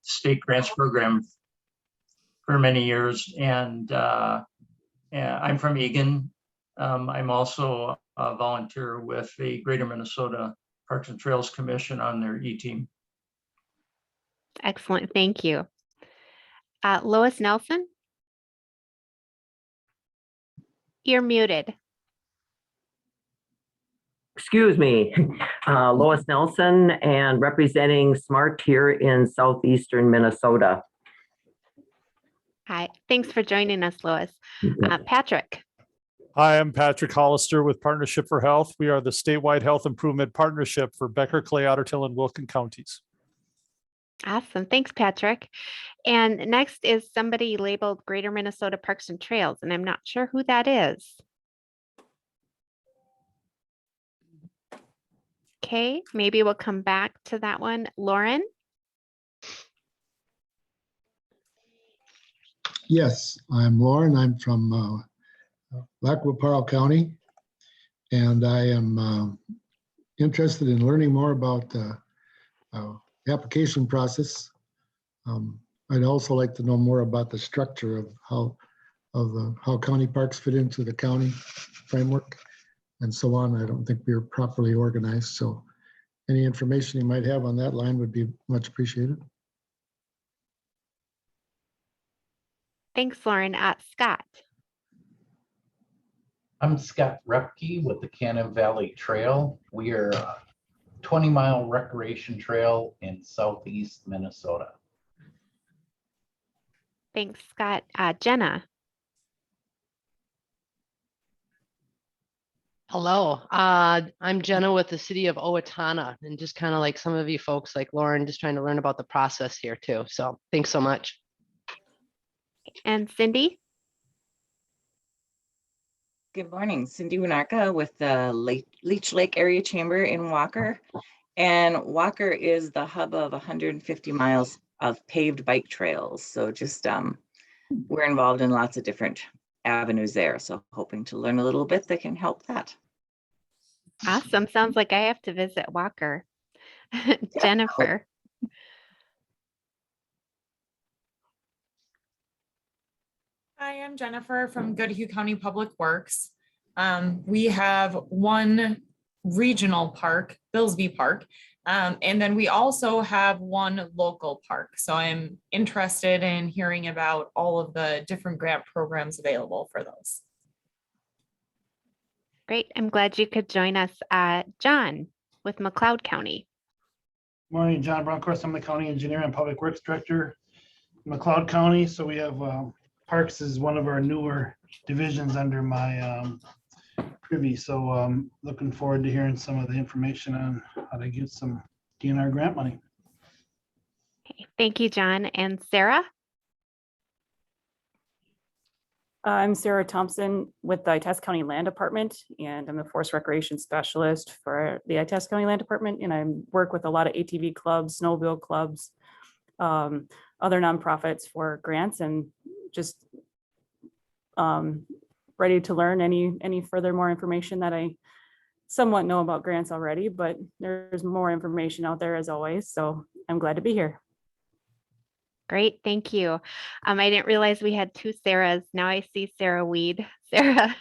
state grants program for many years, and I'm from Eagan. I'm also a volunteer with the Greater Minnesota Parks and Trails Commission on their E-team. Excellent, thank you. Lois Nelson? You're muted. Excuse me, Lois Nelson, and representing SMART here in southeastern Minnesota. Hi, thanks for joining us, Lois. Patrick. Hi, I'm Patrick Hollister with Partnership for Health. We are the statewide health improvement partnership for Becker, Clay, Ottertail, and Wilkin counties. Awesome, thanks, Patrick. And next is somebody labeled Greater Minnesota Parks and Trails, and I'm not sure who that is. Okay, maybe we'll come back to that one. Lauren? Yes, I'm Lauren. I'm from Lac-Qui-Parle County, and I am interested in learning more about the application process. I'd also like to know more about the structure of how county parks fit into the county framework and so on. I don't think we're properly organized, so any information you might have on that line would be much appreciated. Thanks, Lauren. Scott. I'm Scott Repke with the Cannon Valley Trail. We are a 20-mile recreation trail in southeast Minnesota. Thanks, Scott. Jenna. Hello, I'm Jenna with the city of Owatonna, and just kind of like some of you folks like Lauren, just trying to learn about the process here too. So thanks so much. And Cindy. Good morning, Cindy Winarka with the Leech Lake Area Chamber in Walker. And Walker is the hub of 150 miles of paved bike trails. So just we're involved in lots of different avenues there. So hoping to learn a little bit that can help that. Awesome. Sounds like I have to visit Walker. Jennifer. Hi, I'm Jennifer from Goodhue County Public Works. We have one regional park, Billsby Park, and then we also have one local park. So I'm interested in hearing about all of the different grant programs available for those. Great. I'm glad you could join us. John with McLeod County. Morning, John Bronkhorst. I'm the County Engineer and Public Works Director in McLeod County. So we have Parks is one of our newer divisions under my privy. So looking forward to hearing some of the information on how to get some DNR grant money. Okay, thank you, John. And Sarah? I'm Sarah Thompson with the Itasca County Land Department, and I'm a forest recreation specialist for the Itasca County Land Department, and I work with a lot of ATV clubs, snowmobile clubs, other nonprofits for grants, and just ready to learn any further more information that I somewhat know about grants already, but there's more information out there as always, so I'm glad to be here. Great, thank you. I didn't realize we had two Sarahs. Now I see Sarah Weed. Sarah,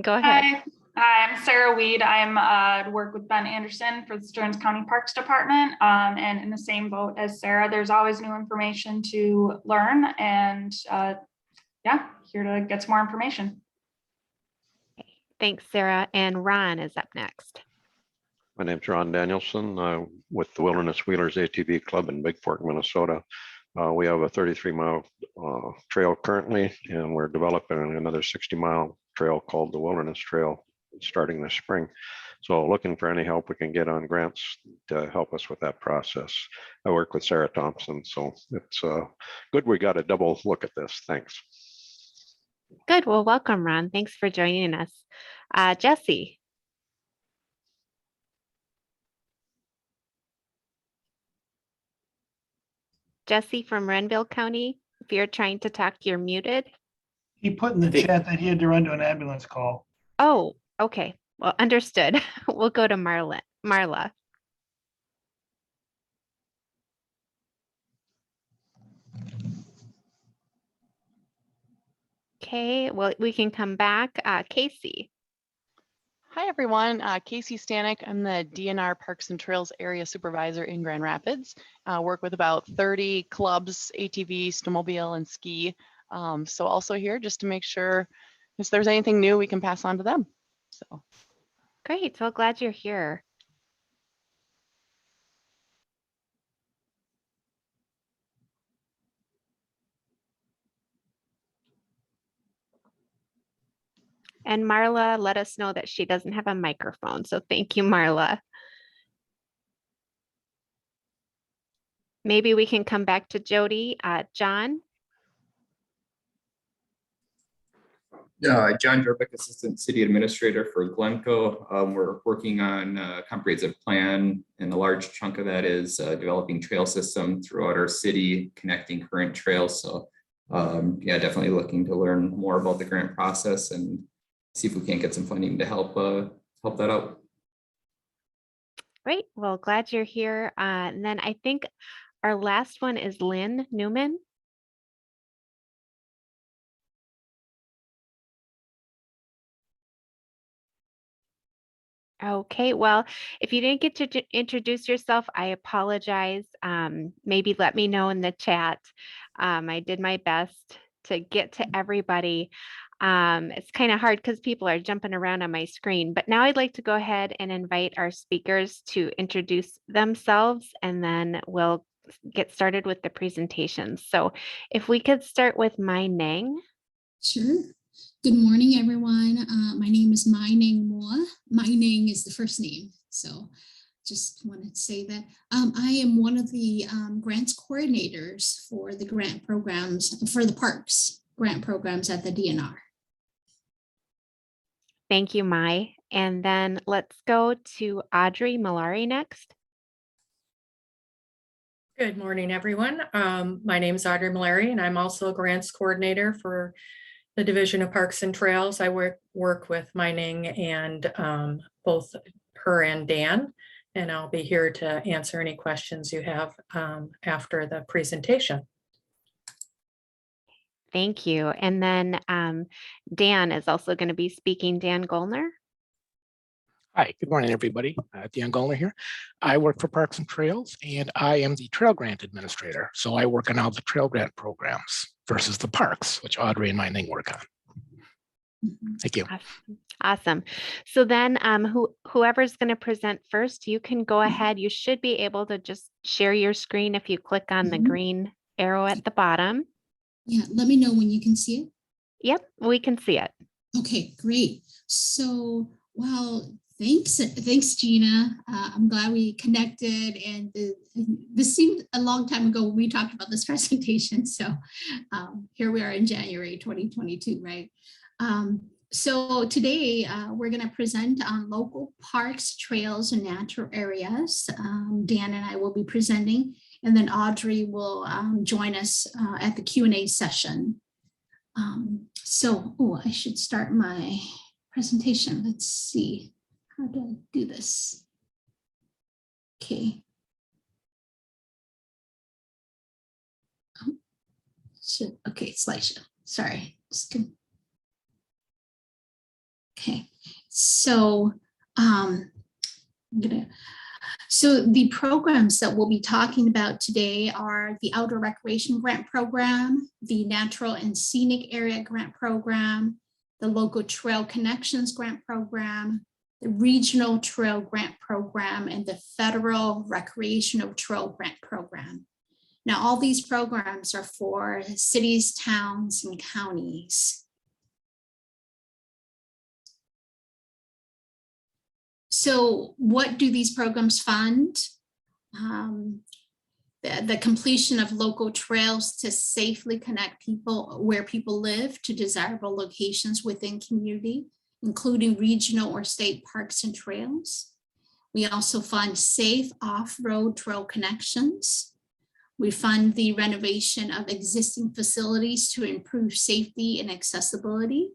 go ahead. Hi, I'm Sarah Weed. I work with Ben Anderson for the Stearns County Parks Department, and in the same boat as Sarah, there's always new information to learn, and yeah, here to get some more information. Okay, thanks, Sarah. And Ron is up next. My name's Ron Danielson with the Wilderness Wheelers ATV Club in Big Fork, Minnesota. We have a 33-mile trail currently, and we're developing another 60-mile trail called the Wilderness Trail starting this spring. So looking for any help we can get on grants to help us with that process. I work with Sarah Thompson, so it's good we got a double look at this. Thanks. Good. Well, welcome, Ron. Thanks for joining us. Jesse. Jesse from Renville County, if you're trying to talk, you're muted. He put in the chat that he had to run to an ambulance call. Oh, okay. Well, understood. We'll go to Marla. Okay, well, we can come back. Casey. Hi, everyone. Casey Stanek. I'm the DNR Parks and Trails Area Supervisor in Grand Rapids. Work with about 30 clubs, ATV, snowmobile, and ski. So also here just to make sure if there's anything new we can pass on to them. So Great. Well, glad you're here. And Marla let us know that she doesn't have a microphone. So thank you, Marla. Maybe we can come back to Jody. John? John Durbeck, Assistant City Administrator for Glencoe. We're working on a comprehensive plan, and a large chunk of that is developing trail system throughout our city, connecting current trails. So yeah, definitely looking to learn more about the grant process and see if we can't get some funding to help that out. Great. Well, glad you're here. And then I think our last one is Lynn Newman. Okay, well, if you didn't get to introduce yourself, I apologize. Maybe let me know in the chat. I did my best to get to everybody. It's kind of hard because people are jumping around on my screen, but now I'd like to go ahead and invite our speakers to introduce themselves, and then we'll get started with the presentations. So if we could start with Mai Nang. Sure. Good morning, everyone. My name is Mai Nang Moa. Mai Nang is the first name. So just wanted to say that I am one of the grants coordinators for the grant programs, for the parks grant programs at the DNR. Thank you, Mai. And then let's go to Audrey Malari next. Good morning, everyone. My name is Audrey Malari, and I'm also a grants coordinator for the Division of Parks and Trails. I work with Mai Nang and both her and Dan, and I'll be here to answer any questions you have after the presentation. Thank you. And then Dan is also going to be speaking. Dan Gollner. Hi, good morning, everybody. Dan Gollner here. I work for Parks and Trails, and I am the Trail Grant Administrator. So I work on all the trail grant programs versus the parks, which Audrey and Mai Nang work on. Thank you. Awesome. So then whoever's going to present first, you can go ahead. You should be able to just share your screen if you click on the green arrow at the bottom. Yeah, let me know when you can see it. Yep, we can see it. Okay, great. So, well, thanks, Gina. I'm glad we connected, and this seemed a long time ago when we talked about this presentation. So here we are in January 2022, right? So today we're going to present on local parks, trails, and natural areas. Dan and I will be presenting, and then Audrey will join us at the Q&A session. I should start my presentation. Let's see. How do I do this? Okay. Okay, slideshow. Sorry. Okay. So so the programs that we'll be talking about today are the Outdoor Recreation Grant Program, the Natural and Scenic Area Grant Program, the Local Trail Connections Grant Program, the Regional Trail Grant Program, and the Federal Recreational Trail Grant Program. Now, all these programs are for cities, towns, and counties. So what do these programs fund? The completion of local trails to safely connect people where people live to desirable locations within community, including regional or state parks and trails. We also fund safe off-road trail connections. We fund the renovation of existing facilities to improve safety and accessibility.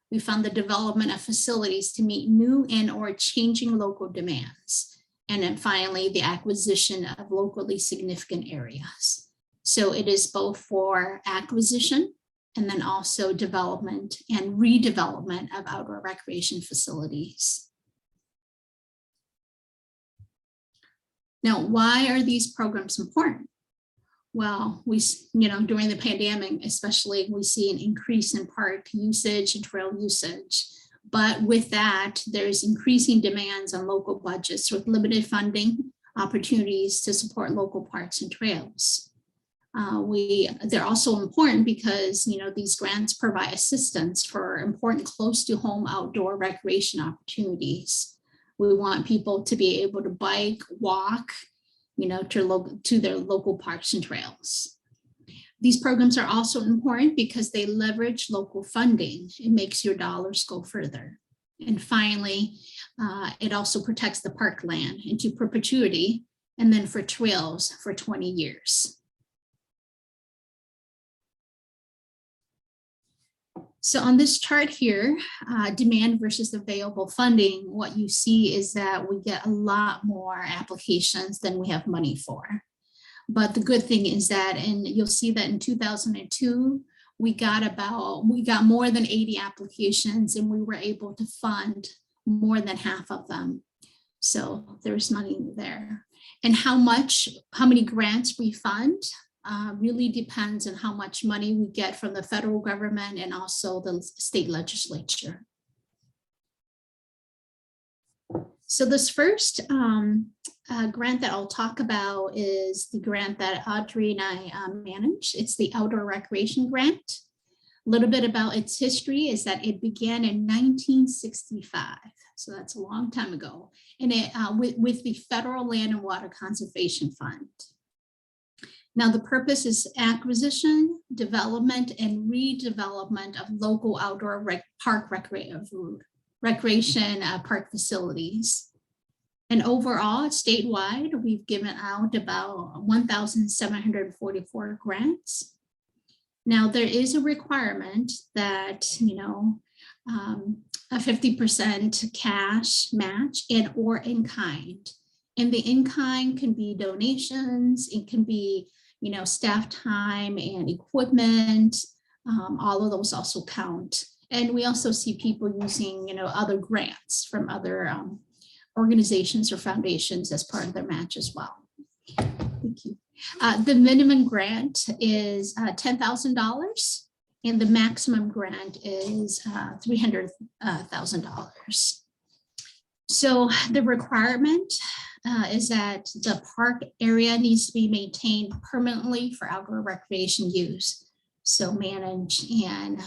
We fund the development of facilities to meet new and or changing local demands. And then finally, the acquisition of locally significant areas. So it is both for acquisition and then also development and redevelopment of outdoor recreation facilities. Now, why are these programs important? Well, during the pandemic, especially, we see an increase in park usage and trail usage. But with that, there's increasing demands on local budgets with limited funding opportunities to support local parks and trails. They're also important because these grants provide assistance for important close to home outdoor recreation opportunities. We want people to be able to bike, walk, to their local parks and trails. These programs are also important because they leverage local funding. It makes your dollars go further. And finally, it also protects the parkland into perpetuity, and then for trails for 20 years. So on this chart here, demand versus available funding, what you see is that we get a lot more applications than we have money for. But the good thing is that, and you'll see that in 2002, we got more than 80 applications, and we were able to fund more than half of them. So there's money there. And how many grants we fund really depends on how much money we get from the federal government and also the state legislature. So this first grant that I'll talk about is the grant that Audrey and I manage. It's the Outdoor Recreation Grant. A little bit about its history is that it began in 1965. So that's a long time ago. And it with the Federal Land and Water Conservation Fund. Now, the purpose is acquisition, development, and redevelopment of local outdoor recreation park facilities. And overall, statewide, we've given out about 1,744 grants. Now, there is a requirement that, a 50% cash match and or in kind. And the in kind can be donations, it can be staff time and equipment, all of those also count. And we also see people using, other grants from other organizations or foundations as part of their match as well. Thank you. The minimum grant is $10,000 and the maximum grant is $300,000. So the requirement is that the park area needs to be maintained permanently for outdoor recreation use. So manage and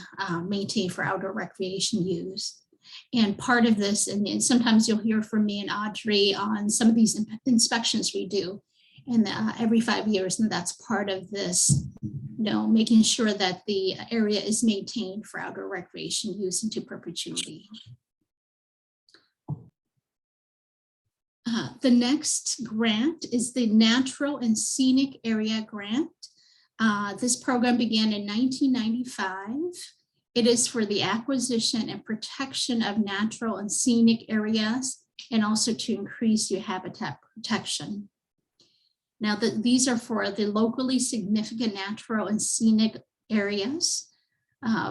maintain for outdoor recreation use. And part of this, and sometimes you'll hear from me and Audrey on some of these inspections we do, and every 5 years, and that's part of this, making sure that the area is maintained for outdoor recreation use into perpetuity. The next grant is the Natural and Scenic Area Grant. This program began in 1995. It is for the acquisition and protection of natural and scenic areas, and also to increase your habitat protection. Now, these are for the locally significant natural and scenic areas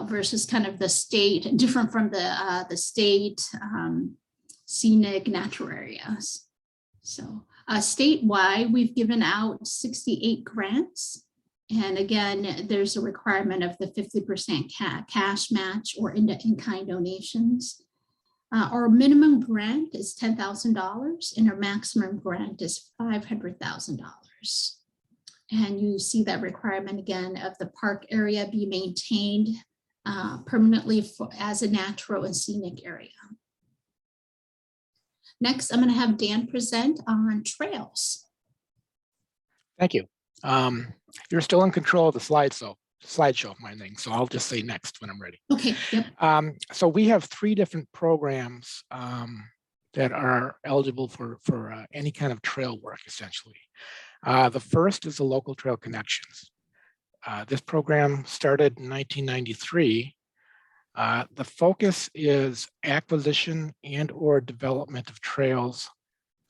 versus kind of the state, different from the state scenic natural areas. So statewide, we've given out 68 grants. And again, there's a requirement of the 50% cash match or in-kind donations. Our minimum grant is $10,000 and our maximum grant is $500,000. And you see that requirement again of the park area be maintained permanently as a natural and scenic area. Next, I'm going to have Dan present on trails. Thank you. You're still in control of the slideshow of my thing, so I'll just say next when I'm ready. Okay. Yep. So we have 3 different programs that are eligible for any kind of trail work, essentially. The first is the Local Trail Connections. This program started in 1993. The focus is acquisition and or development of trails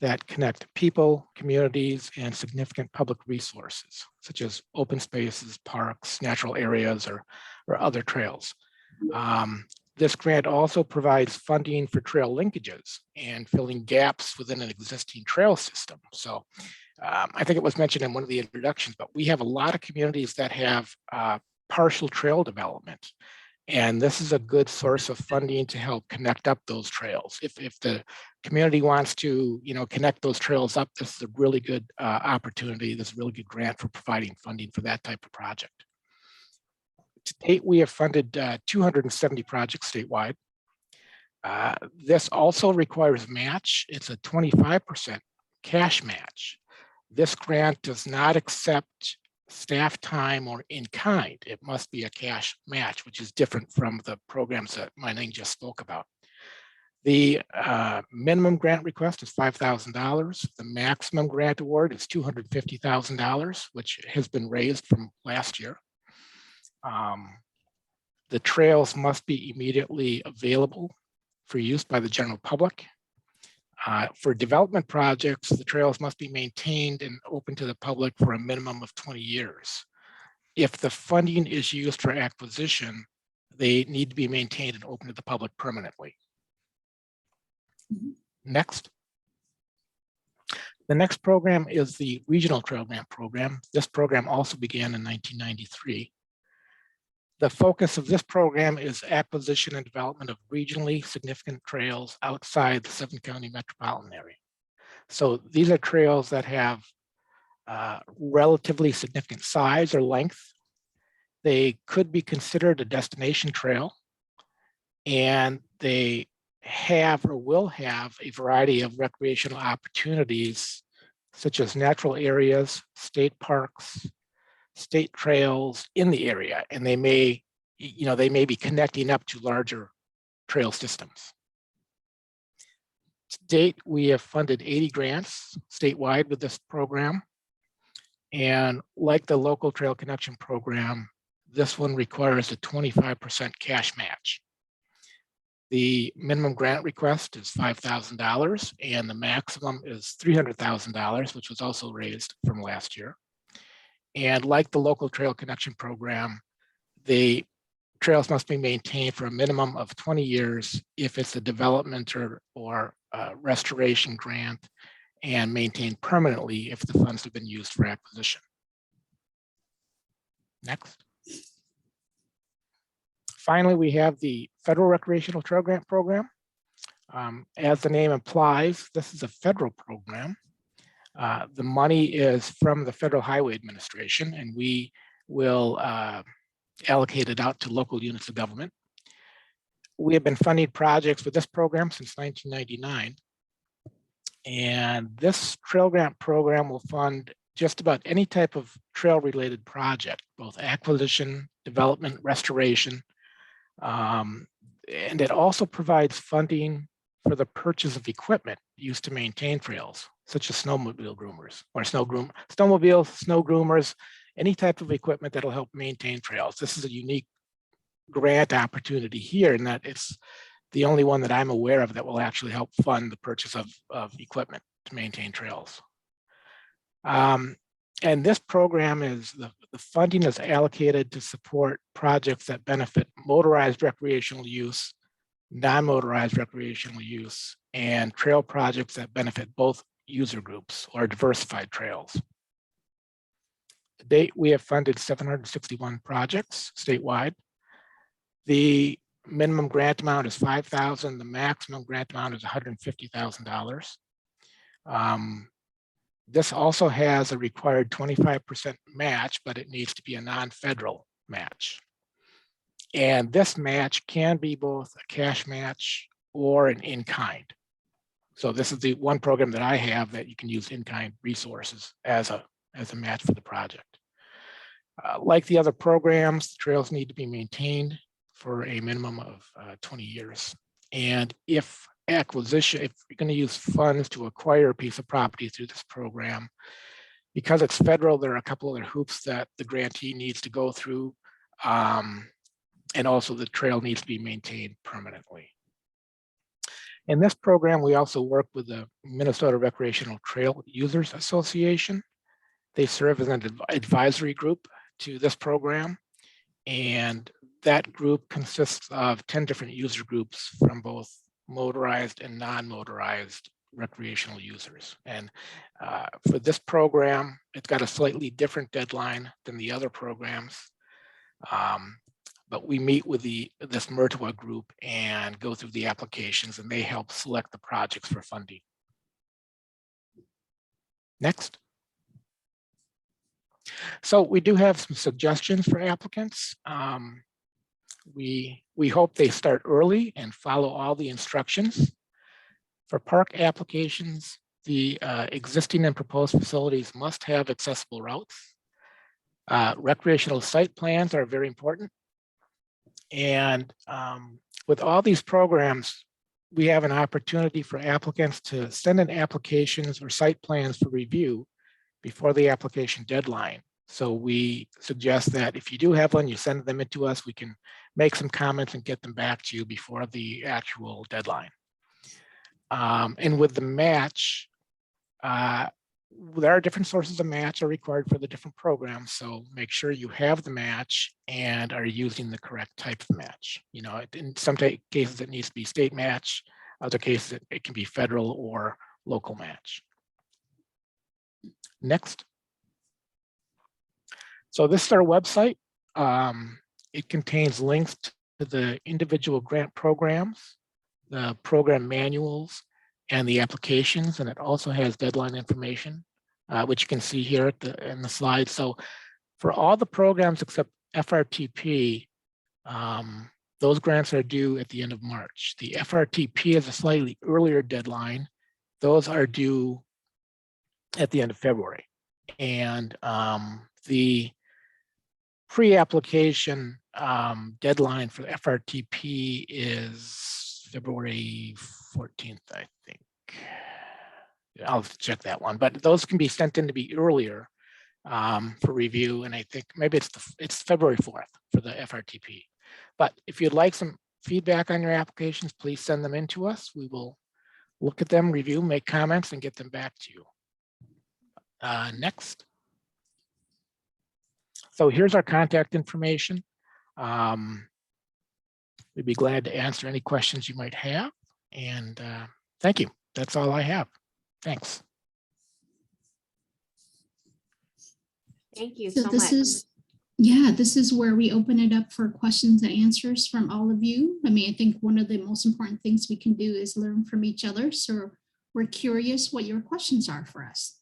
that connect people, communities, and significant public resources, such as open spaces, parks, natural areas, or other trails. This grant also provides funding for trail linkages and filling gaps within an existing trail system. So I think it was mentioned in one of the introductions, but we have a lot of communities that have partial trail development. And this is a good source of funding to help connect up those trails. If the community wants to, connect those trails up, this is a really good opportunity. This is a really good grant for providing funding for that type of project. To date, we have funded 270 projects statewide. This also requires match. It's a 25% cash match. This grant does not accept staff time or in kind. It must be a cash match, which is different from the programs that Mei-Ling just spoke about. The minimum grant request is $5,000. The maximum grant award is $250,000, which has been raised from last year. The trails must be immediately available for use by the general public. For development projects, the trails must be maintained and open to the public for a minimum of 20 years. If the funding is used for acquisition, they need to be maintained and open to the public permanently. Next. The next program is the Regional Trail Grant Program. This program also began in 1993. The focus of this program is acquisition and development of regionally significant trails outside the 7-county metropolitan area. So these are trails that have relatively significant size or length. They could be considered a destination trail, and they have or will have a variety of recreational opportunities, such as natural areas, state parks, state trails in the area, and they may be connecting up to larger trail systems. To date, we have funded 80 grants statewide with this program. And like the local trail connection program, this one requires a 25% cash match. The minimum grant request is $5,000 and the maximum is $300,000, which was also raised from last year. And like the local trail connection program, the trails must be maintained for a minimum of 20 years if it's a development or restoration grant, and maintained permanently if the funds have been used for acquisition. Next. Finally, we have the Federal Recreational Trail Grant Program. As the name implies, this is a federal program. The money is from the Federal Highway Administration, and we will allocate it out to local units of government. We have been funding projects with this program since 1999. And this trail grant program will fund just about any type of trail related project, both acquisition, development, restoration. And it also provides funding for the purchase of equipment used to maintain trails, such as snowmobile groomers or snowmobiles, snow groomers, any type of equipment that'll help maintain trails. This is a unique grant opportunity here in that it's the only one that I'm aware of that will actually help fund the purchase of equipment to maintain trails. And this program is, the funding is allocated to support projects that benefit motorized recreational use, non-motorized recreational use, and trail projects that benefit both user groups or diversified trails. To date, we have funded 761 projects statewide. The minimum grant amount is $5,000. The maximum grant amount is $150,000. This also has a required 25% match, but it needs to be a non-federal match. And this match can be both a cash match or an in-kind. So this is the one program that I have that you can use in-kind resources as a match for the project. Like the other programs, the trails need to be maintained for a minimum of 20 years. And if you're going to use funds to acquire a piece of property through this program, because it's federal, there are a couple other hoops that the grantee needs to go through. And also the trail needs to be maintained permanently. In this program, we also work with the Minnesota Recreational Trail Users Association. They serve as an advisory group to this program. And that group consists of 10 different user groups from both motorized and non-motorized recreational users. And for this program, it's got a slightly different deadline than the other programs. But we meet with this MRTWA group and go through the applications, and they help select the projects for funding. Next. So we do have some suggestions for applicants. We hope they start early and follow all the instructions. For park applications, the existing and proposed facilities must have accessible routes. Recreational site plans are very important. And with all these programs, we have an opportunity for applicants to send in applications or site plans for review before the application deadline. So we suggest that if you do have one, you send them in to us. We can make some comments and get them back to you before the actual deadline. And with the match, there are different sources of match are required for the different programs. So make sure you have the match and are using the correct type of match. You know, in some cases it needs to be state match. Other cases it can be federal or local match. Next. So this is our website. It contains links to the individual grant programs, the program manuals, and the applications, and it also has deadline information, which you can see here in the slide. So for all the programs except FRTP, those grants are due at the end of March. The FRTP is a slightly earlier deadline. Those are due at the end of February. And the pre-application deadline for FRTP is February 14th, I think. I'll check that one, but those can be sent in to be earlier for review. And I think maybe it's February 4th for the FRTP. But if you'd like some feedback on your applications, please send them in to us. We will look at them, review, make comments, and get them back to you. Next. So here's our contact information. We'd be glad to answer any questions you might have. And thank you. That's all I have. Thanks. Thank you So so this much. this is where we open it up for questions and answers from all of you. I mean, I think one of the most important things we can do is learn from each other. So we're curious what your questions are for us.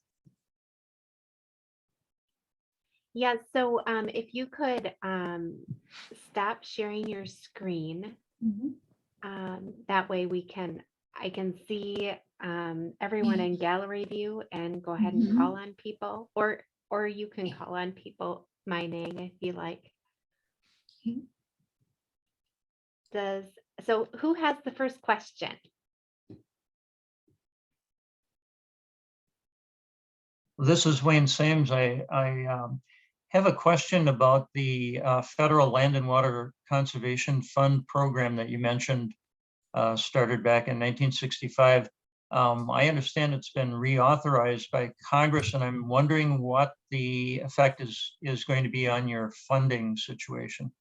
Yeah, so if you could stop sharing your screen, that way I can see everyone in gallery view and go ahead and call on people, or you can call on people my name if you like. So who has the first question? This is Wayne Sames. I have a question about the Federal Land and Water Conservation Fund program that you mentioned started back in 1965. I understand it's been reauthorized by Congress, and I'm wondering what the effect is going to be on your funding situation.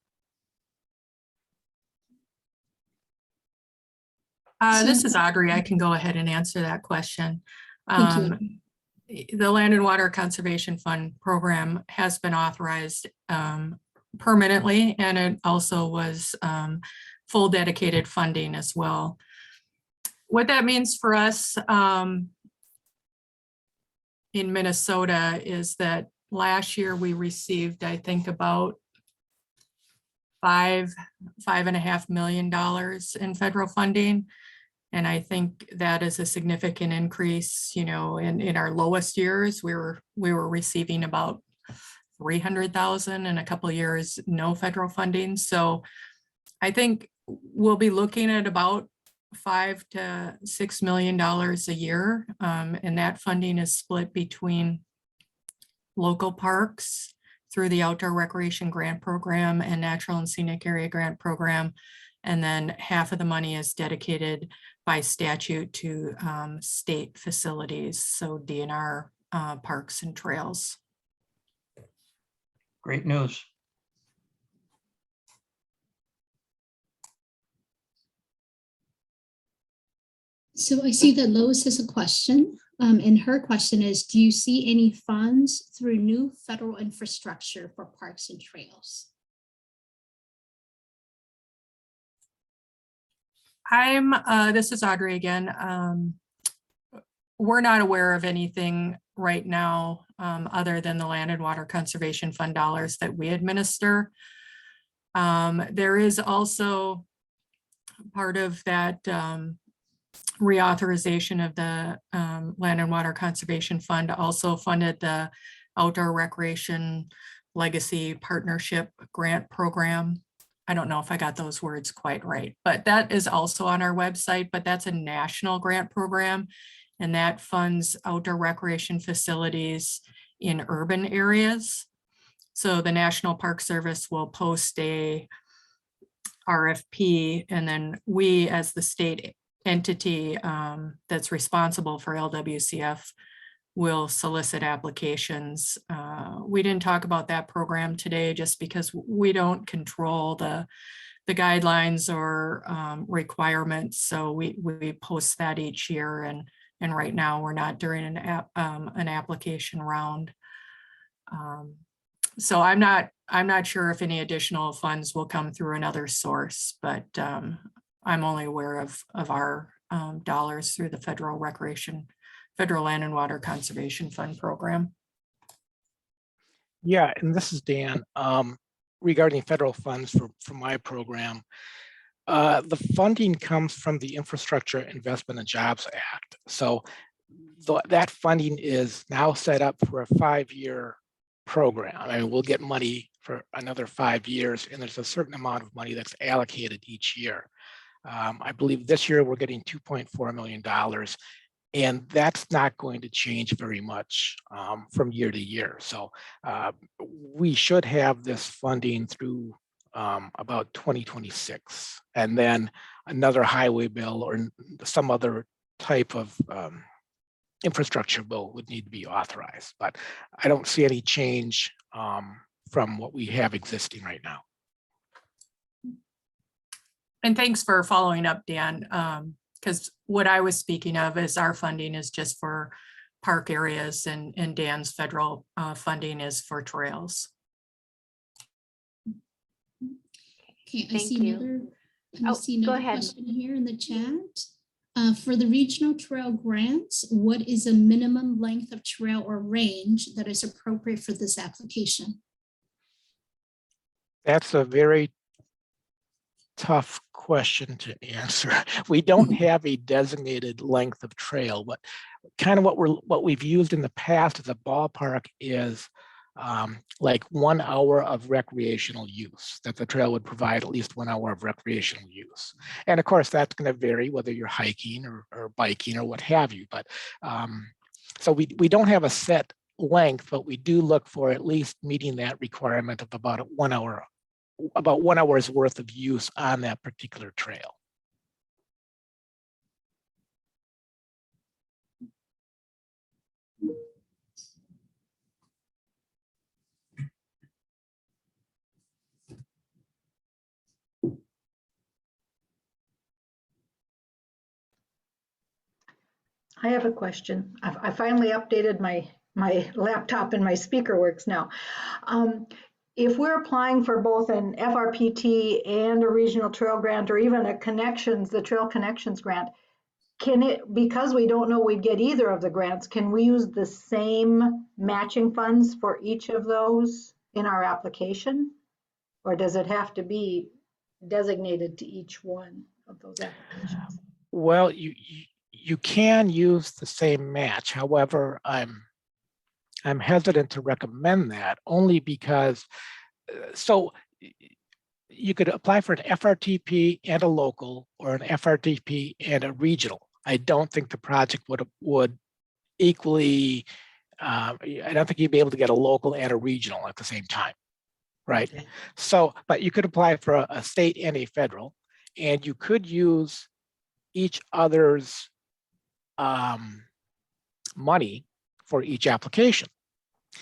This is Audrey. I can go ahead and answer that question. Thank you. The Land and Water Conservation Fund program has been authorized permanently, and it also was full dedicated funding as well. What that means for us in Minnesota is that last year we received, I think, about $5.5 million in federal funding. And I think that is a significant increase. You know, in our lowest years, we were receiving about 300,000, in a couple of years, no federal funding. So I think we'll be looking at about $5 to $6 million a year. And that funding is split between local parks through the Outdoor Recreation Grant Program and Natural and Scenic Area Grant Program, And then half of the money is dedicated by statute to state facilities, so DNR parks and trails. Great news. So I see that Lois has a question, and her question is, do you see any funds through new federal infrastructure for parks and trails? This is Audrey again. We're not aware of anything right now other than the Land and Water Conservation Fund dollars that we administer. There is also part of that reauthorization of the Land and Water Conservation Fund also funded the Outdoor Recreation Legacy Partnership Grant Program. I don't know if I got those words quite right, but that is also on our website, but that's a national grant program, and that funds outdoor recreation facilities in urban areas. So the National Park Service will post a RFP, and then we, as the state entity that's responsible for LWCF, will solicit applications. We didn't talk about that program today just because we don't control the guidelines or requirements. So we post that each year, and right now we're not during an application round. So I'm not sure if any additional funds will come through another source, but I'm only aware of our dollars through the Federal Land and Water Conservation Fund program. Yeah, and this is Dan. Regarding federal funds for my program, the funding comes from the Infrastructure Investment and Jobs Act. So that funding is now set up for a 5-year program. I mean, we'll get money for another 5 years, and there's a certain amount of money that's allocated each year. I believe this year we're getting $2.4 million, and that's not going to change very much from year to year. So we should have this funding through about 2026, and then another highway bill or some other type of infrastructure bill would need to be authorized. But I don't see any change from what we have existing right now. And thanks for following up, Dan, because what I was speaking of is our funding is just for park areas, and Dan's federal funding is for trails. Okay, I Thank see you. Go another ahead. question here in the chat. For the regional trail grants, what is a minimum length of trail or range that is appropriate for this application? That's a very tough question to answer. We don't have a designated length of trail, but kind of what we've used in the past as a ballpark is like 1 hour of recreational use, that the trail would provide at least 1 hour of recreational use. And of course, that's going to vary whether you're hiking or biking or what have you. But so we don't have a set length, but we do look for at least meeting that requirement of about 1 hour, about 1 hour's worth of use on that particular trail. I have a question. I finally updated my laptop and my speaker works now. If we're applying for both an FRPT and a regional trail grant, or even the Trail Connections grant, can it, because we don't know we'd get either of the grants, can we use the same matching funds for each of those in our application? Or does it have to be designated to each one of those applications? Well, you can use the same match. However, I'm hesitant to recommend that only because, so you could apply for an FRTP and a local, or an FRTP and a regional. I don't think the project would equally, I don't think you'd be able to get a local and a regional at the same time, right? Okay. So, but you could apply for a state and a federal. and you could use each other's money for each application.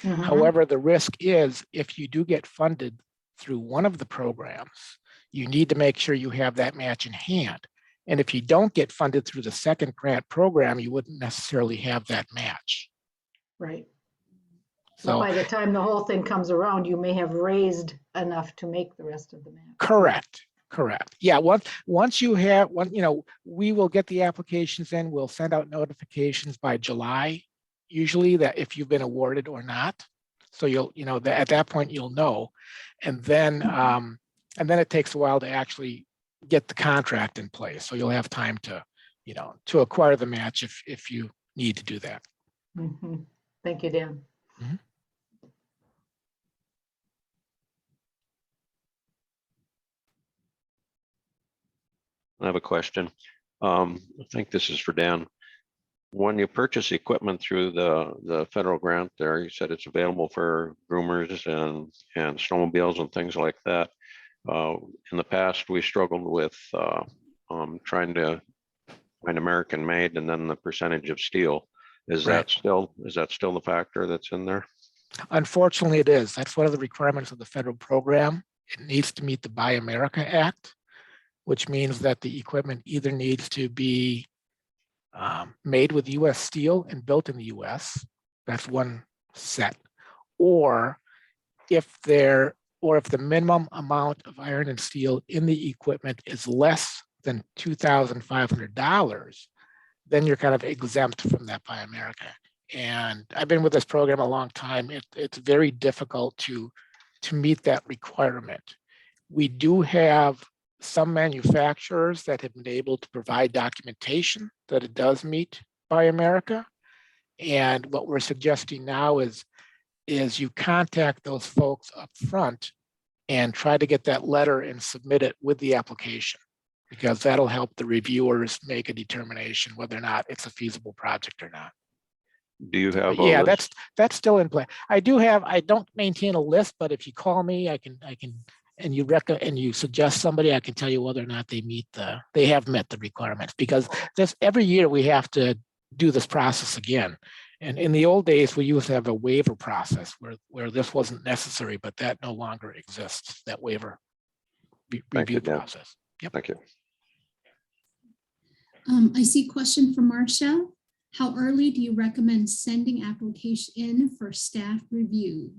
However, the risk is if you do get funded through one of the programs, you need to make sure you have that match in hand. And if you don't get funded through the second grant program, you wouldn't necessarily have that match. Right. So But by the time the whole thing comes around, you may have raised enough to make the rest of the match. correct. Yeah, once you have we will get the applications in, we'll send out notifications by July, usually, that if you've been awarded or not. So you'll, at that point you'll know. And then it takes a while to actually get the contract in place. So you'll have time to, to acquire the match if you need to do that. Thank you, Dan. I have a question. I think this is for Dan. When you purchase equipment through the federal grant there, you said it's available for groomers and snowmobiles and things like that. In the past, we struggled with trying to find American made and then the percentage of steel. Is that still the factor that's in there? Unfortunately, it is. That's one of the requirements of the federal program. It needs to meet the Buy America Act, which means that the equipment either needs to be made with US steel and built in the US. That's one set. Or if the minimum amount of iron and steel in the equipment is less than $2,500, then you're kind of exempt from that Buy America. And I've been with this program a long time. It's very difficult to meet that requirement. We do have some manufacturers that have been able to provide documentation that it does meet Buy America. And what we're suggesting now is you contact those folks up front and try to get that letter and submit it with the application, because that'll help the reviewers make a determination whether or not it's a feasible project or not. Do you have? Yeah, that's still in play. I don't maintain a list, but if you call me, I can, and you suggest somebody, I can tell you whether or not they have met the requirements, because every year we have to do this process again. And in the old days, we used to have a waiver process where this wasn't necessary, but that no longer exists, that waiver review process. Yep. Thank you. I see a question from Marcia. How early do you recommend sending application in for staff review?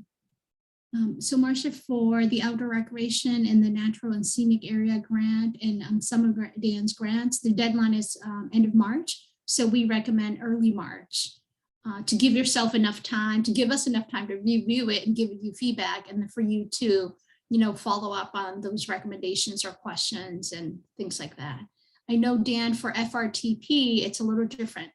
So Marcia, for the outdoor recreation and the natural and scenic area grant and some of Dan's grants, the deadline is end of March. So we recommend early March to give yourself enough time, to give us enough time to review it and give you feedback, and then for you to, follow up on those recommendations or questions and things like that. I know, Dan, for FRTP, it's a little different.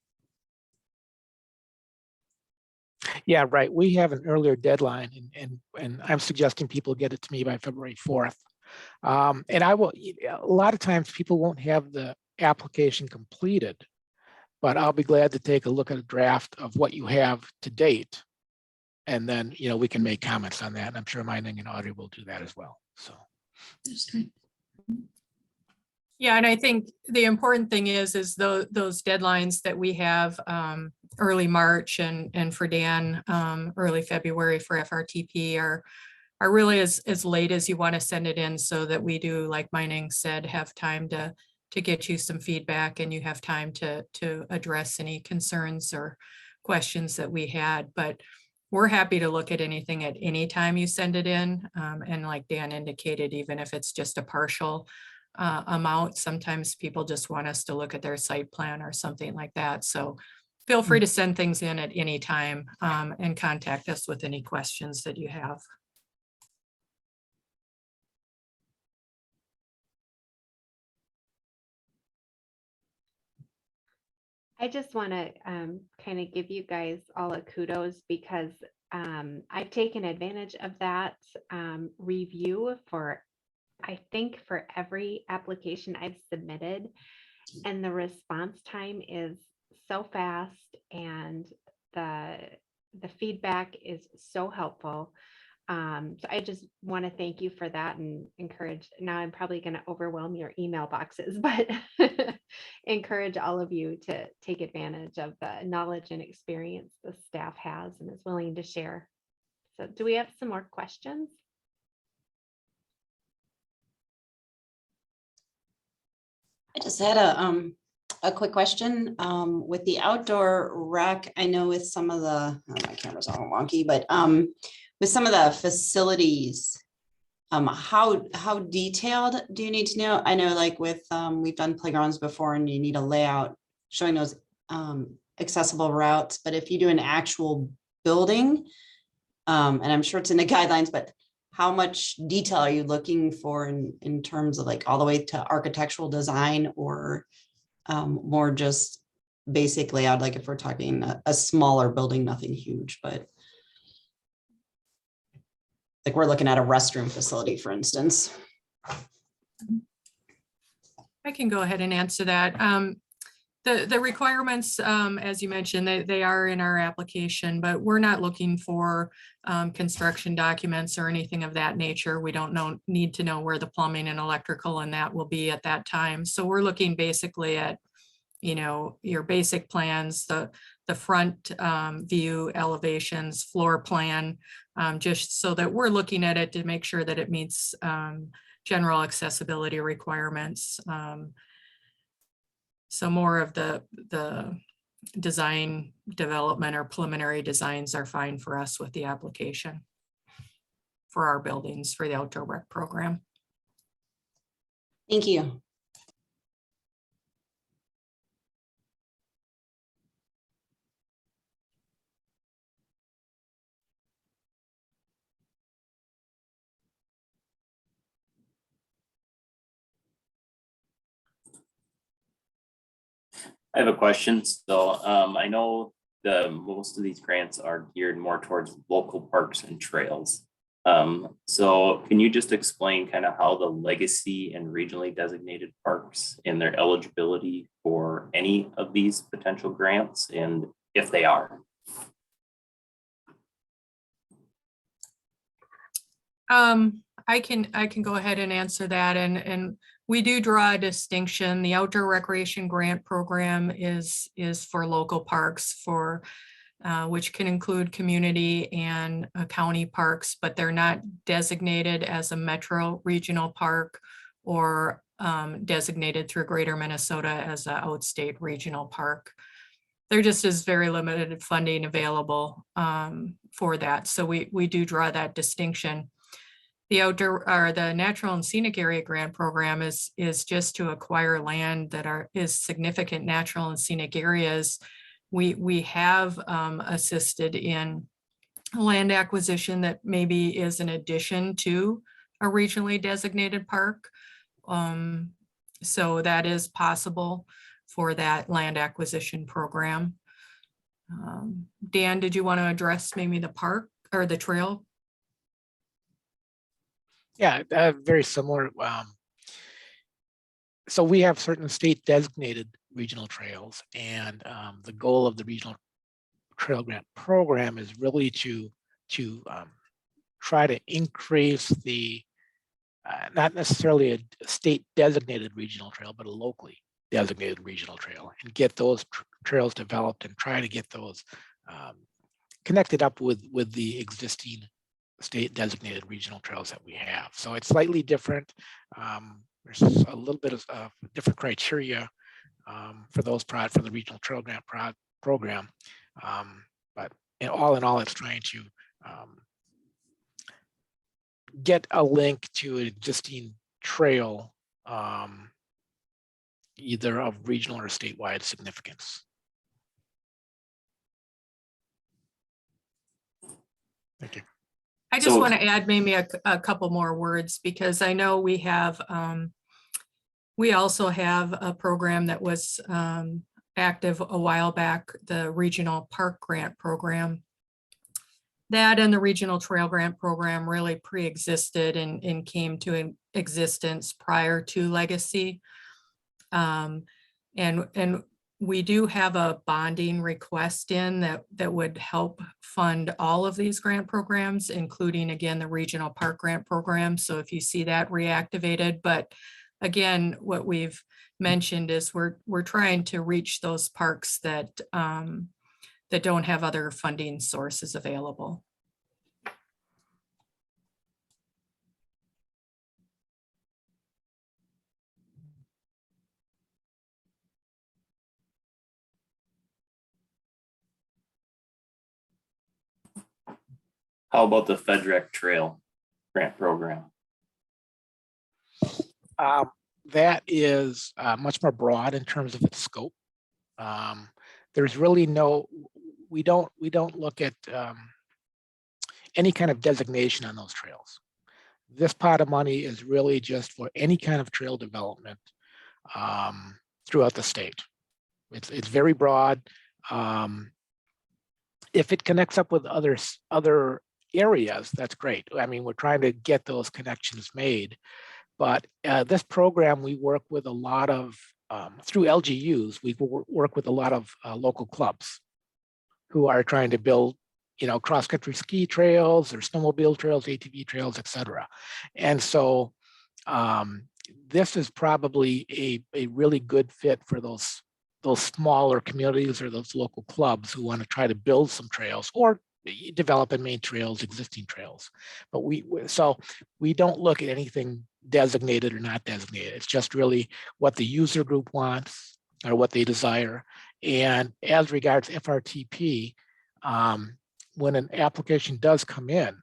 Yeah, right. We have an earlier deadline, and I'm suggesting people get it to me by February 4th. And I will, a lot of times people won't have the application completed, but I'll be glad to take a look at a draft of what you have to date. And then, we can make comments on that. And I'm sure Mining and Audrey will do that as well. So. That's great. Yeah, and I think the important thing is those deadlines that we have early March and for Dan, early February for FRTP are really as late as you want to send it in, so that we do, like Mining said, have time to get you some feedback, and you have time to address any concerns or questions that we had. But we're happy to look at anything at any time you send it in. And like Dan indicated, even if it's just a partial amount, sometimes people just want us to look at their site plan or something like that. So feel free to send things in at any time and contact us with any questions that you have. I just want to kind of give you guys all a kudos, because I've taken advantage of that review for, I think, for every application I've submitted, and the response time is so fast, and the feedback is so helpful. So I just want to thank you for that and encourage, now I'm probably going to overwhelm your email boxes, but encourage all of you to take advantage of the knowledge and experience the staff has and is willing to share. So do we have some more questions? I just had a quick question with the outdoor rec. I know with some of the, oh, my camera's all wonky, but with some of the facilities, how detailed do you need to know? I know like with, we've done playgrounds before and you need a layout showing those accessible routes, but if you do an actual building, and I'm sure it's in the guidelines, but how much detail are you looking for in terms of like all the way to architectural design, or more just basic layout? Like if we're talking a smaller building, nothing huge, but like we're looking at a restroom facility, for instance. I can go ahead and answer that. The requirements, as you mentioned, they are in our application, but we're not looking for construction documents or anything of that nature. We don't need to know where the plumbing and electrical and that will be at that time. So we're looking basically at, you know, your basic plans, the front view, elevations, floor plan, just so that we're looking at it to make sure that it meets general accessibility requirements. So more of the design development or preliminary designs are fine for us with the application for our buildings for the outdoor rec program. Thank you. I have a question. So I know most of these grants are geared more towards local parks and trails. So can you just explain kind of how the legacy and regionally designated parks and their eligibility for any of these potential grants, and if they are? I can go ahead and answer that, and we do draw a distinction. The outdoor recreation grant program is for local parks, for which can include community and county parks, but they're not designated as a metro regional park or designated through Greater Minnesota as an outstate regional park. There just is very limited funding available for that. So we do draw that distinction. The outdoor or the natural and scenic area grant program is just to acquire land that is significant natural and scenic areas. We have assisted in land acquisition that maybe is an addition to a regionally designated park. So that is possible for that land acquisition program. Dan, did you want to address maybe the park or the trail? Yeah, very similar. So we have certain state designated regional trails, and the goal of the regional trail grant program is really to try to increase the not necessarily a state designated regional trail, but a locally designated regional trail, and get those trails developed and try to get those connected up with the existing state designated regional trails that we have. So it's slightly different. There's a little bit of different criteria for those for the regional trail grant program. But all in all, it's trying to get a link to an existing trail, either of regional or statewide significance. Thank you. I just want to add maybe a couple more words, because I know we have, we also have a program that was active a while back, the Regional Park Grant Program. That and the Regional Trail Grant Program really pre-existed and came to existence prior to Legacy. And we do have a bonding request in that would help fund all of these grant programs, including, again, the regional park grant program. So if you see that reactivated, but again, what we've mentioned is we're trying to reach those parks that that don't have other funding sources available. How about the FedRec Trail grant program? That is much more broad in terms of its scope. There's really no, we don't look at any kind of designation on those trails. This pot of money is really just for any kind of trail development throughout the state. It's very broad. If it connects up with other areas, that's great. I mean, we're trying to get those connections made. But this program, we work with a lot of, through LGUs, we work with a lot of local clubs who are trying to build, cross-country ski trails or snowmobile trails, ATV trails, et cetera. And so this is probably a really good fit for those smaller communities or those local clubs who want to try to build some trails or develop and maintain trails, existing trails. But so we don't look at anything designated or not designated. It's just really what the user group wants or what they desire. And as regards FRTP, when an application does come in,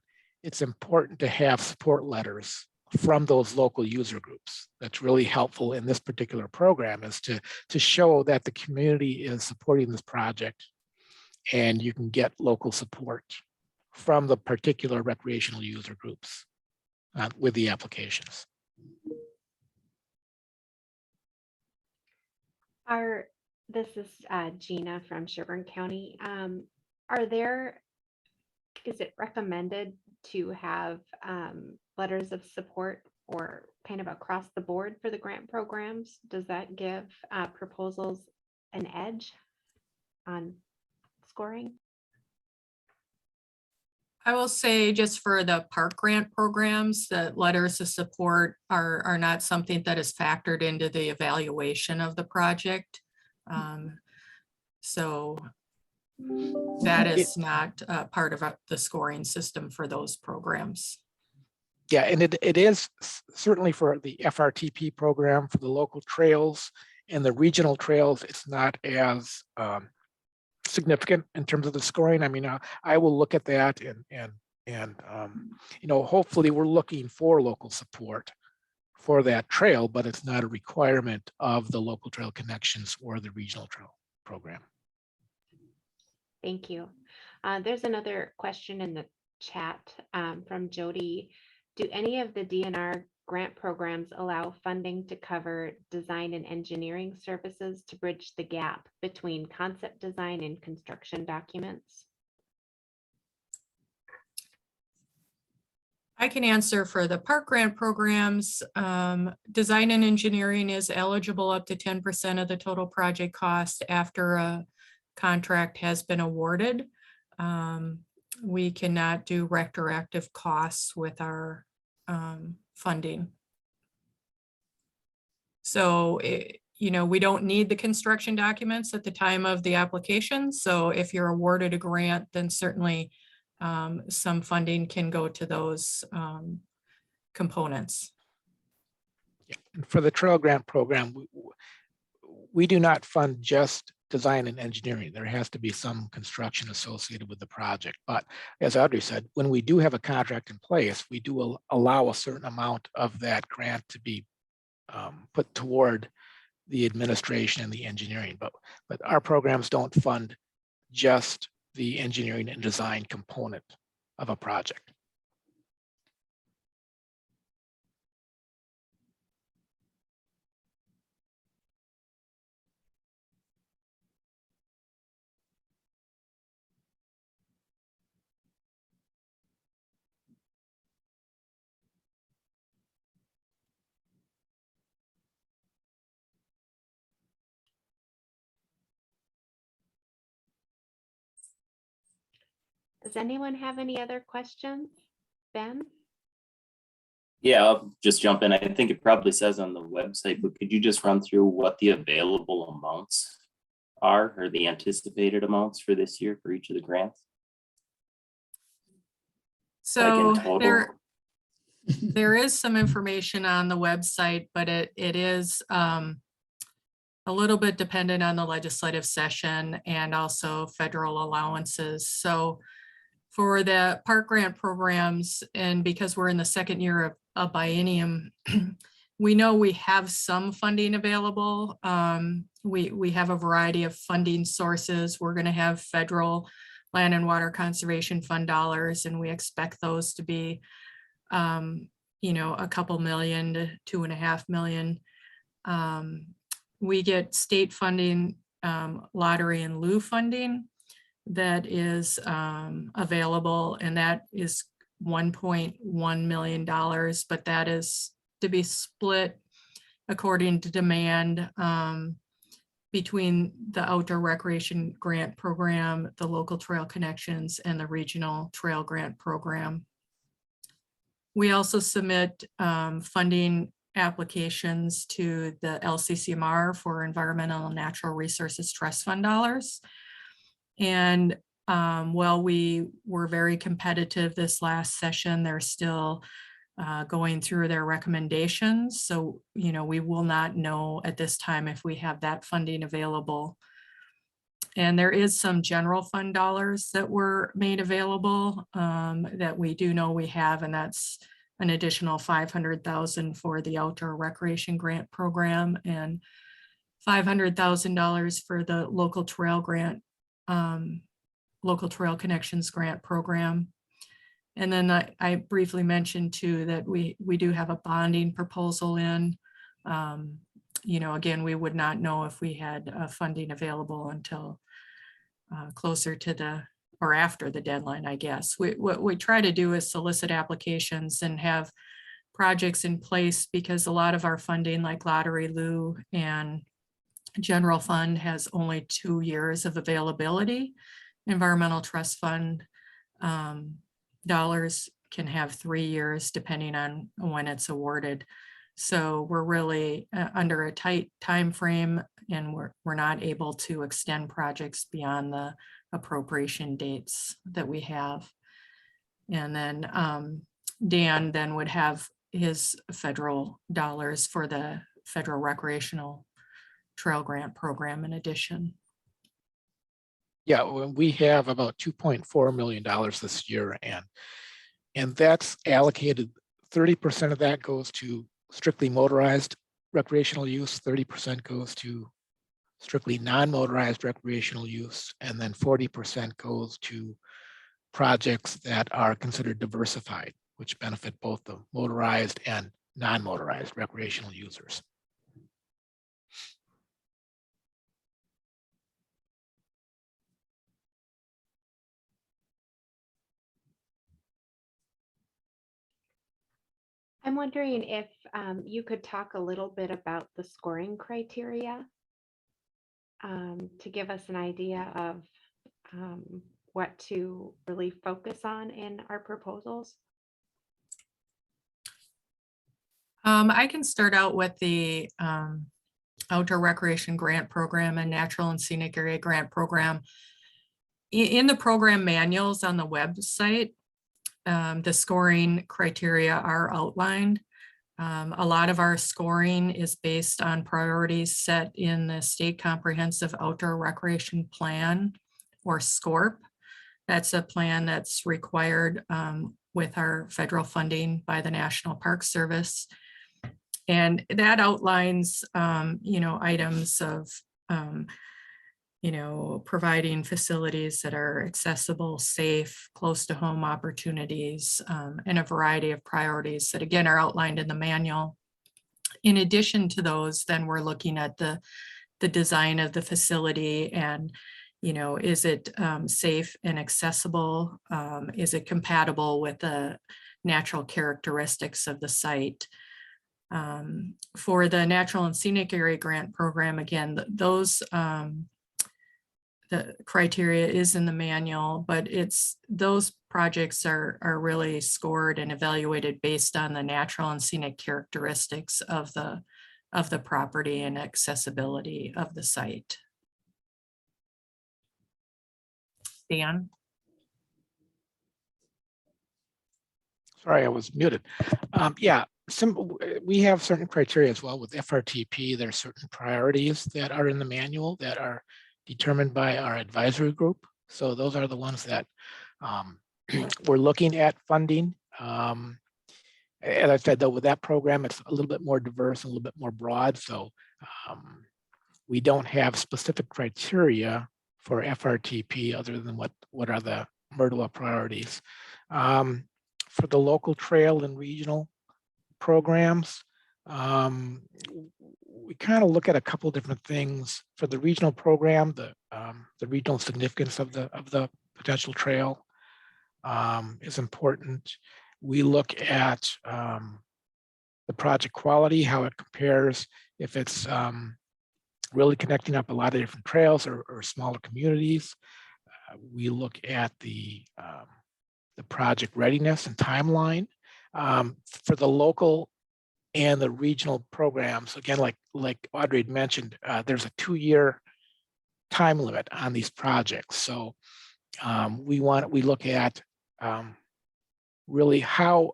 it's important to have support letters from those local user groups. That's really helpful in this particular program, is to show that the community is supporting this project and you can get local support from the particular recreational user groups with the applications. This is Gina from Sherburne County. Is it recommended to have letters of support or kind of across the board for the grant programs? Does that give proposals an edge on scoring? I will say, just for the park grant programs, that letters of support are not something that is factored into the evaluation of the project. So that is not part of the scoring system for those programs. Yeah, and it is certainly for the FRTP program, for the local trails and the regional trails, it's not as significant in terms of the scoring. I mean, I will look at that and hopefully we're looking for local support for that trail, but it's not a requirement of the local trail connections or the regional trail program. Thank you. There's another question in the chat from Jody. Do any of the DNR grant programs allow funding to cover design and engineering services to bridge the gap between concept design and construction documents? I can answer for the park grant programs. Design and engineering is eligible up to 10% of the total project cost after a contract has been awarded. We cannot do retroactive costs with our funding. So, we don't need the construction documents at the time of the application. So if you're awarded a grant, then certainly some funding can go to those components. Yeah. And for the trail grant program, we do not fund just design and engineering. There has to be some construction associated with the project. But as Audrey said, when we do have a contract in place, we do allow a certain amount of that grant to be put toward the administration and the engineering. But our programs don't fund just the engineering and design component of a project. Does anyone have any other questions? Ben? Yeah, I'll just jump in. I think it probably says on the website, but could you just run through what the available amounts are, or the anticipated amounts for this year for each of the grants? So total? there is some information on the website, but it is a little bit dependent on the legislative session and also federal allowances. So for the park grant programs, and because we're in the second year of a biennium, we know we have some funding available. We have a variety of funding sources. We're going to have federal Land and Water Conservation Fund dollars, and we expect those to be, a couple million to $2.5 million. We get state funding, lottery and lieu funding that is available, and that is $1.1 million, but that is to be split according to demand between the Outdoor Recreation Grant Program, the Local Trail Connections, and the Regional Trail Grant Program. We also submit funding applications to the LCCMR for Environmental and Natural Resources Trust Fund dollars. And while we were very competitive this last session, they're still going through their recommendations. So, we will not know at this time if we have that funding available. And there is some general fund dollars that were made available that we do know we have, and that's an additional $500,000 for the Outdoor Recreation Grant Program and $500,000 for the Local Trail Grant, Local Trail Connections Grant Program. And then I briefly mentioned too that we do have a bonding proposal in. Again, we would not know if we had funding available until closer to or after the deadline, I guess. What we try to do is solicit applications and have projects in place, because a lot of our funding, like lottery, lieu, and general fund, has only 2 years of availability. Environmental Trust Fund dollars can have 3 years depending on when it's awarded. So we're really under a tight time frame, and we're not able to extend projects beyond the appropriation dates that we have. And then Dan then would have his federal dollars for the Federal Recreational Trail Grant Program in addition. Yeah, we have about $2.4 million this year, and that's allocated. 30% of that goes to strictly motorized recreational use, 30% goes to strictly non-motorized recreational use, and then 40% goes to projects that are considered diversified, which benefit both the motorized and non-motorized recreational users. I'm wondering if you could talk a little bit about the scoring criteria to give us an idea of what to really focus on in our proposals. I can start out with the Outdoor Recreation Grant Program and Natural and Scenic Area Grant Program. In the program manuals on the website, the scoring criteria are outlined. A lot of our scoring is based on priorities set in the State Comprehensive Outdoor Recreation Plan, or SCORP. That's a plan that's required with our federal funding by the National Park Service. And that outlines, items of, providing facilities that are accessible, safe, close to home opportunities, and a variety of priorities that, again, are outlined in the manual. In addition to those, then we're looking at the design of the facility and, is it safe and accessible? Is it compatible with the natural characteristics of the site? For the Natural and Scenic Area Grant Program, again, those the criteria is in the manual, but those projects are really scored and evaluated based on the natural and scenic characteristics of the property and accessibility of the site. Dan? Sorry, I was muted. Yeah, we have certain criteria as well with FRTP. There are certain priorities that are in the manual that are determined by our advisory group. So those are the ones that we're looking at funding. As I said, though, with that program, it's a little bit more diverse, and a little bit more broad. So we don't have specific criteria for FRTP other than what are the MRDLA priorities. For the local trail and regional programs, we kind of look at a couple different things. For the regional program, the regional significance of the potential trail is important. We look at the project quality, how it compares, if it's really connecting up a lot of different trails or smaller communities. We look at the project readiness and timeline. For the local and the regional programs, again, like Audrey had mentioned, there's a 2-year time limit on these projects. So we look at really how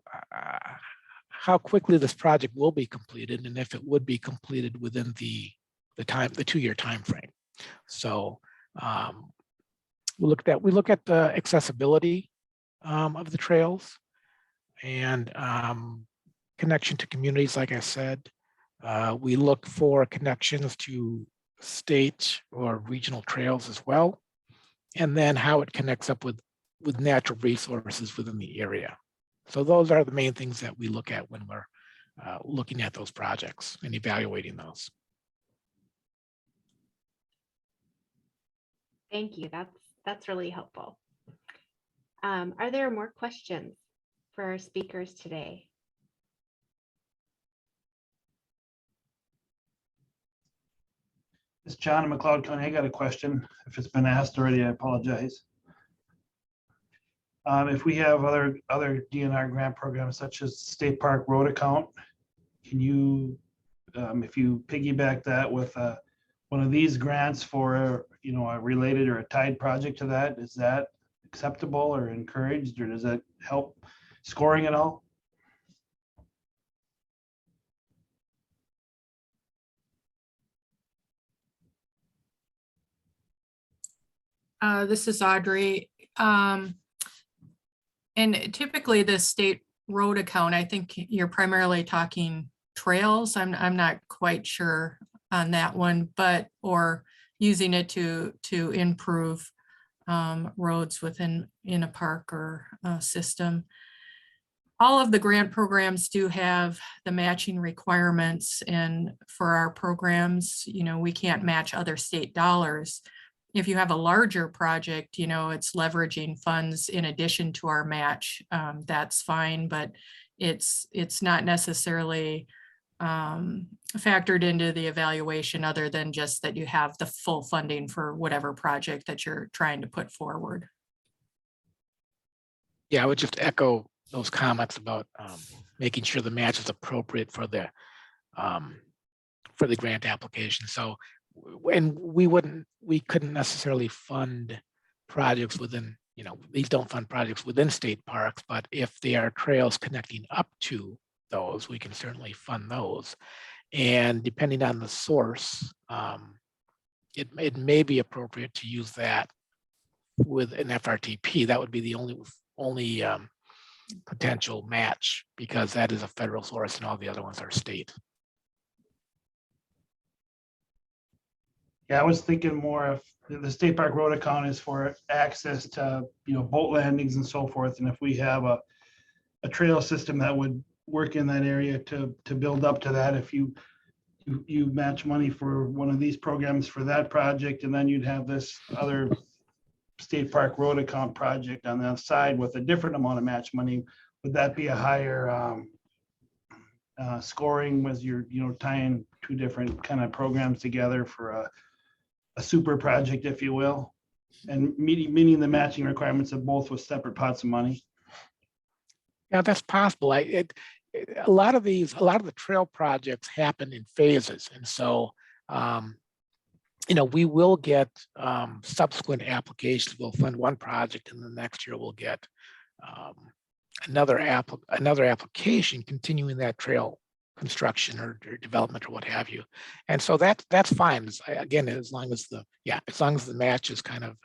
quickly this project will be completed, and if it would be completed within the 2-year time frame. So we look at the accessibility of the trails and connection to communities. Like I said, we look for connections to state or regional trails as well, and then how it connects up with natural resources within the area. So those are the main things that we look at when we're looking at those projects and evaluating those. Thank you. That's really helpful. Are there more questions for our speakers today? It's John in McLeod County. I got a question. If it's been asked already, I apologize. If we have other DNR grant programs such as State Park Road Account, can you, if you piggyback that with one of these grants for a related or a tied project to that, is that acceptable or encouraged, or does that help scoring at all? This is Audrey. And typically the state road account, I think you're primarily talking trails. I'm not quite sure on that one, or using it to improve roads in a park or system. All of the grant programs do have the matching requirements, and for our programs, we can't match other state dollars. If you have a larger project, it's leveraging funds in addition to our match, that's fine, but it's not necessarily factored into the evaluation other than just that you have the full funding for whatever project that you're trying to put forward. Yeah, I would just echo those comments about making sure the match is appropriate for the grant application. So, and we couldn't necessarily fund projects within, these don't fund projects within state parks, but if there are trails connecting up to those, we can certainly fund those. And depending on the source, it may be appropriate to use that with an FRTP. That would be the only potential match, because that is a federal source and all the other ones are state. Yeah, I was thinking more of the State Park Road account is for access to, boat landings and so forth. And if we have a trail system that would work in that area to build up to that, if you match money for one of these programs for that project, and then you'd have this other State Park Road account project on the side with a different amount of match money, would that be a higher scoring? Was you're tying two different kind of programs together for a super project, if you will? and meeting the matching requirements of both with separate pots of money? Yeah, that's possible. A lot of the trail projects happen in phases. And so, we will get subsequent applications. We'll fund one project and the next year we'll get another application continuing that trail construction or development or what have you. And so that's fine. Again, as long as the match is kind of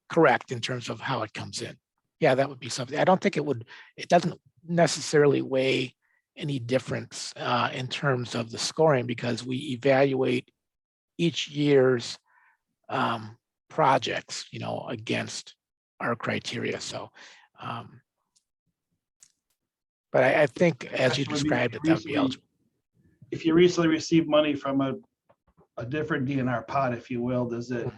correct in terms of how it comes in. Yeah, that would be something. I don't think it doesn't necessarily weigh any difference in terms of the scoring, because we evaluate each year's projects, against our criteria. So, but I think as you described it, that would be eligible. If you recently received money from a different DNR pot, if you will, does it,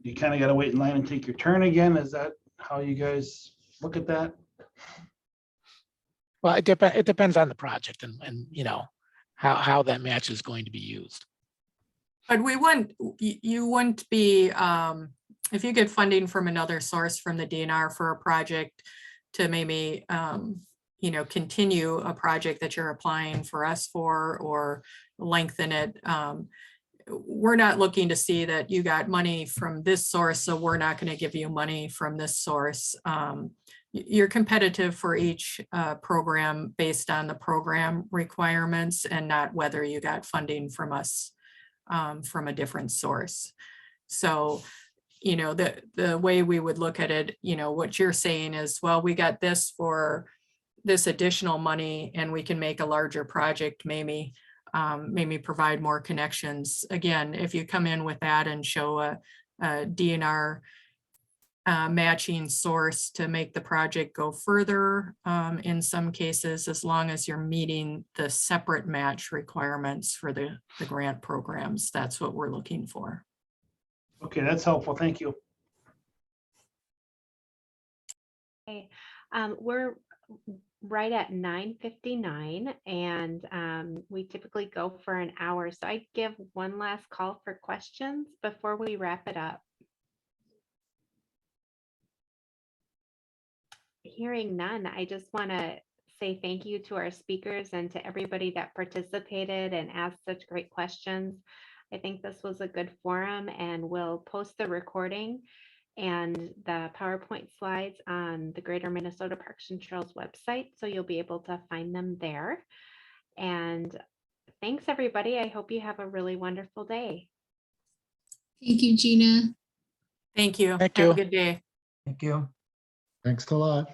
you kind of got to wait in line and take your turn again? Is that how you guys look at that? Well, it depends on the project and how that match is going to be used. But you wouldn't be, if you get funding from another source from the DNR for a project to maybe, continue a project that you're applying for us for, or lengthen it. We're not looking to see that you got money from this source, so we're not going to give you money from this source. You're competitive for each program based on the program requirements and not whether you got funding from us from a different source. So, the way we would look at it, what you're saying is, well, we got this for this additional money and we can make a larger project, maybe provide more connections. Again, if you come in with that and show a DNR matching source to make the project go further, in some cases, as long as you're meeting the separate match requirements for the grant programs, that's what we're looking for. Okay, that's helpful. Thank you. Okay, we're right at 9:59 and we typically go for an hour. So I'd give one last call for questions before we wrap it up. Hearing none, I just want to say thank you to our speakers and to everybody that participated and asked such great questions. I think this was a good forum, and we'll post the recording and the PowerPoint slides on the Greater Minnesota Parks and Trails website, so you'll be able to find them there. And thanks, everybody. I hope you have a really wonderful day. Thank you, Gina. Thank you. Thank Have you. a good day. Thank you. Thanks a lot.